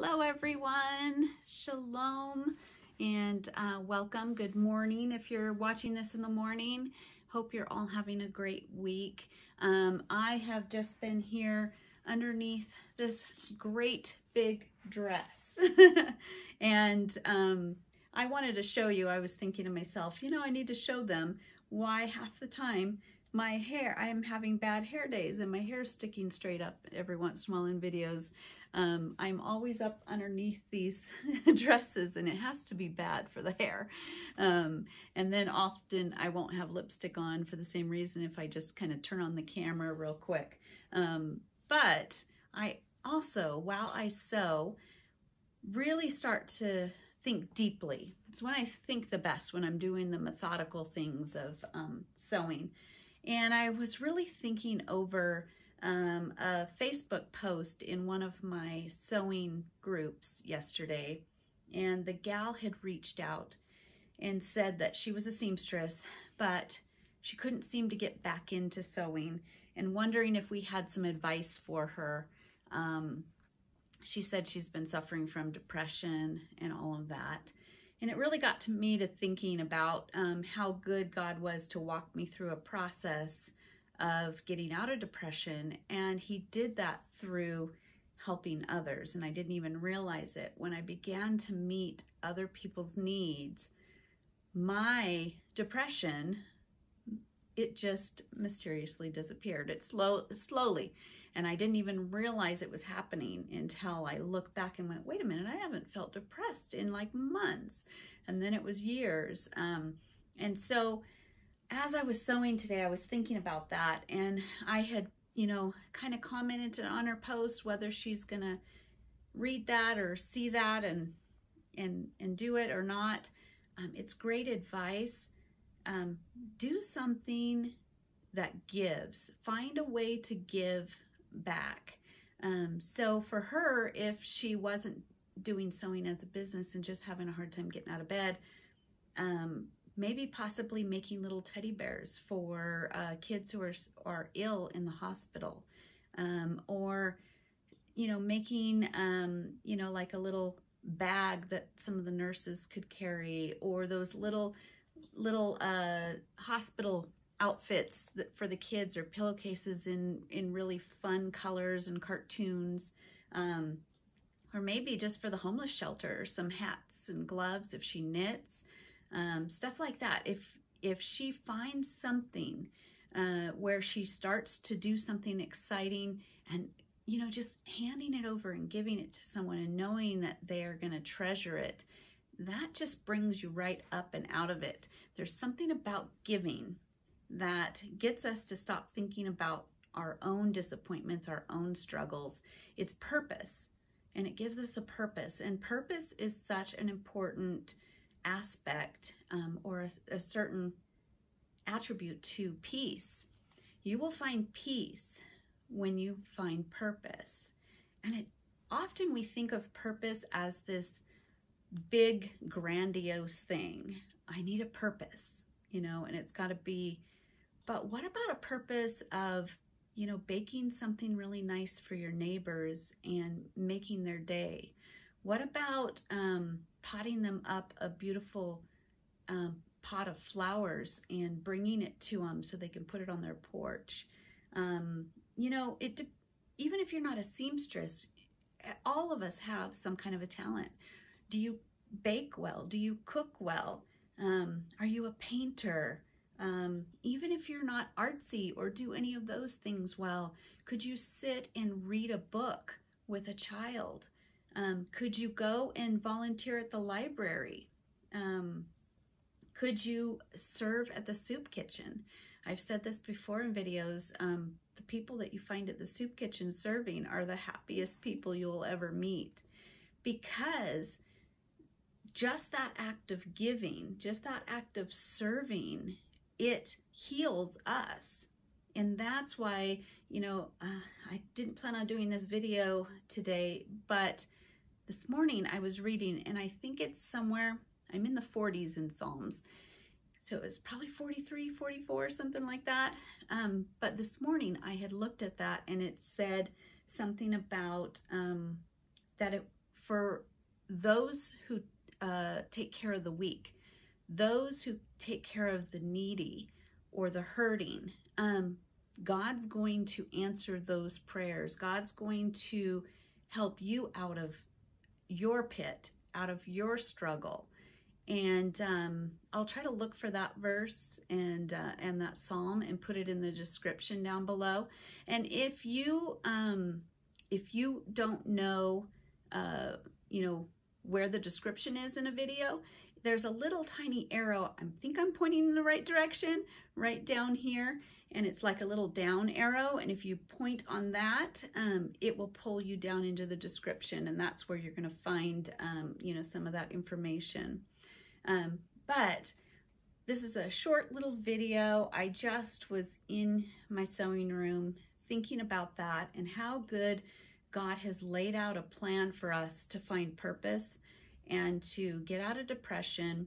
Hello everyone, Shalom, and welcome. Good morning if you're watching this in the morning. Hope you're all having a great week. I have just been here underneath this great big dress and I wanted to show you. I was thinking to myself, you know, I need to show them why half the time my hair, I am having bad hair days and my hair is sticking straight up every once in a while in videos. I'm always up underneath these dresses and it has to be bad for the hair. And then often I won't have lipstick on for the same reason if I just kind of turn on the camera real quick. But I also, while I sew, really start to think deeply. It's when I think the best, when I'm doing the methodical things of sewing. And I was really thinking over a Facebook post in one of my sewing groups yesterday, and the gal had reached out and said that she was a seamstress, but she couldn't seem to get back into sewing and wondering if we had some advice for her. She said she's been suffering from depression and all of that. And it really got to me to thinking about how good God was to walk me through a process of getting out of depression. And he did that through helping others. And I didn't even realize it. When I began to meet other people's needs, my depression, it just mysteriously disappeared. It slowly. And I didn't even realize it was happening until I looked back and went, wait a minute, I haven't felt depressed in like months. And then it was years. And so as I was sewing today, I was thinking about that. And I had, you know, kind of commented on her post whether she's going to read that or see that and do it or not. It's great advice. Do something that gives. Find a way to give back. So for her, if she wasn't doing sewing as a business and just having a hard time getting out of bed, maybe possibly making little teddy bears for kids who are ill in the hospital, or, you know, making, you know, like a little bag that some of the nurses could carry, or those little hospital outfits for the kids, or pillowcases in really fun colors and cartoons, or maybe just for the homeless shelter, some hats and gloves if she knits, stuff like that. If she finds something where she starts to do something exciting and, you know, just handing it over and giving it to someone and knowing that they are going to treasure it, that just brings you right up and out of it. There's something about giving that gets us to stop thinking about our own disappointments, our own struggles. It's purpose, and it gives us a purpose. And purpose is such an important aspect, or a certain attribute to peace. You will find peace when you find purpose. And often we think of purpose as this big, grandiose thing. I need a purpose, you know, and it's got to be. But what about a purpose of, you know, baking something really nice for your neighbors and making their day? What about potting them up a beautiful pot of flowers and bringing it to them so they can put it on their porch? You know, even if you're not a seamstress, all of us have some kind of a talent. Do you bake well? Do you cook well? Are you a painter? Even if you're not artsy or do any of those things well, could you sit and read a book with a child? Could you go and volunteer at the library? Could you serve at the soup kitchen? I've said this before in videos. The people that you find at the soup kitchen serving are the happiest people you'll ever meet, because just that act of giving, just that act of serving, it heals us. And that's why, you know, I didn't plan on doing this video today, but this morning I was reading, and I think it's somewhere, I'm in the 40s in Psalms. So it was probably 43, 44, something like that. But this morning I had looked at that, and it said something about that for those who take care of the weak, those who take care of the needy or the hurting. God's going to answer those prayers. God's going to help you out of your pit, out of your struggle. And I'll try to look for that verse and that psalm and put it in the description down below. And if you don't know, where the description is in a video, there's a little tiny arrow. I think I'm pointing in the right direction, right down here, and it's like a little down arrow. And if you point on that, it will pull you down into the description, and that's where you're going to find, some of that information. But this is a short little video. I just was in my sewing room thinking about that and how good God has laid out a plan for us to find purpose and to get out of depression.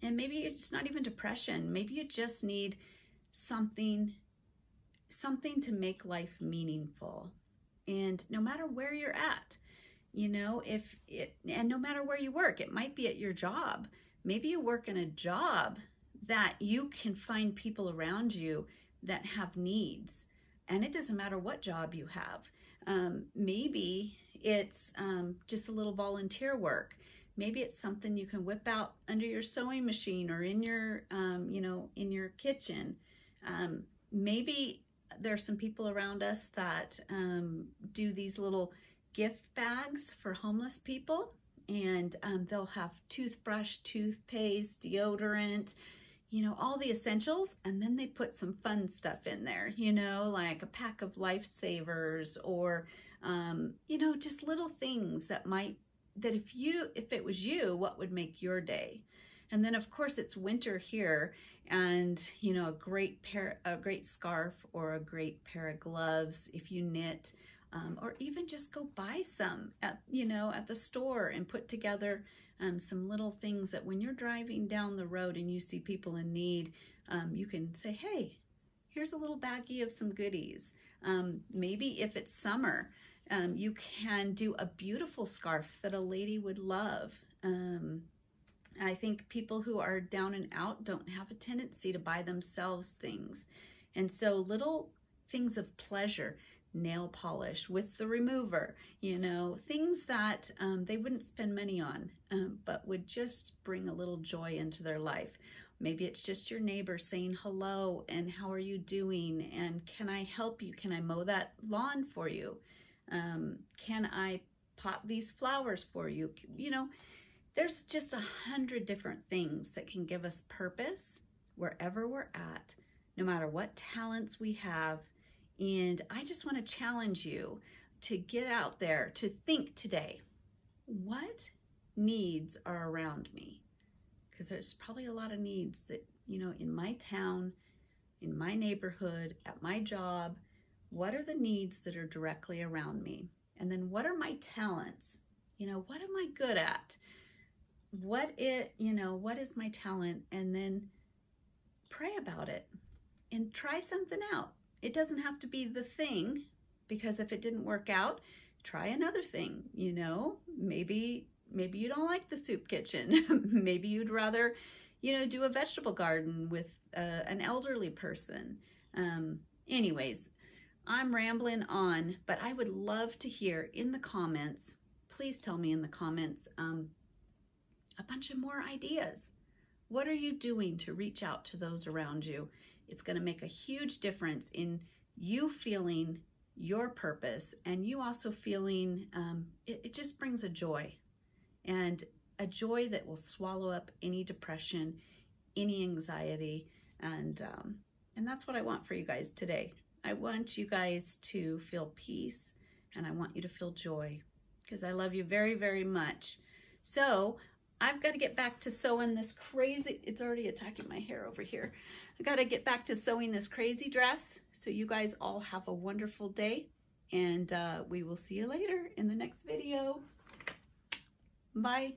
And maybe it's not even depression. Maybe you just need something to make life meaningful. And no matter where you're at, and no matter where you work, it might be at your job. Maybe you work in a job that you can find people around you that have needs. And it doesn't matter what job you have. Maybe it's just a little volunteer work. Maybe it's something you can whip out under your sewing machine or in your, in your kitchen. Maybe there's some people around us that do these little gift bags for homeless people, and they'll have toothbrush, toothpaste, deodorant, all the essentials, and then they put some fun stuff in there, like a pack of lifesavers or, just little things that if it was you, what would make your day? And then of course it's winter here, and a great scarf or a great pair of gloves if you knit, or even just go buy some at the store and put together some little things that when you're driving down the road and you see people in need, you can say, hey, here's a little baggie of some goodies. Maybe if it's summer, you can do a beautiful scarf that a lady would love. I think people who are down and out don't have a tendency to buy themselves things. And so little things of pleasure, nail polish with the remover, things that they wouldn't spend money on, but would just bring a little joy into their life. Maybe it's just your neighbor saying hello and how are you doing, and can I help you? Can I mow that lawn for you? Can I pot these flowers for you? There's just 100 different things that can give us purpose wherever we're at, no matter what talents we have. And I just want to challenge you to get out there, to think today, what needs are around me? Because there's probably a lot of needs that, in my town, in my neighborhood, at my job. What are the needs that are directly around me? And then what are my talents? What am I good at? What is my talent? And then pray about it and try something out. It doesn't have to be the thing, because if it didn't work out, try another thing. Maybe you don't like the soup kitchen. Maybe you'd rather, do a vegetable garden with an elderly person. Anyways, I'm rambling on, but I would love to hear in the comments, please tell me in the comments, a bunch of more ideas. What are you doing to reach out to those around you? It's going to make a huge difference in you feeling your purpose, and you also feeling, it just brings a joy, and a joy that will swallow up any depression, any anxiety, and that's what I want for you guys today. I want you guys to feel peace, and I want you to feel joy, because I love you very, very much. So I've got to get back to sewing this crazy, it's already attacking my hair over here. I got to get back to sewing this crazy dress. So you guys all have a wonderful day, and we will see you later in the next video. Bye.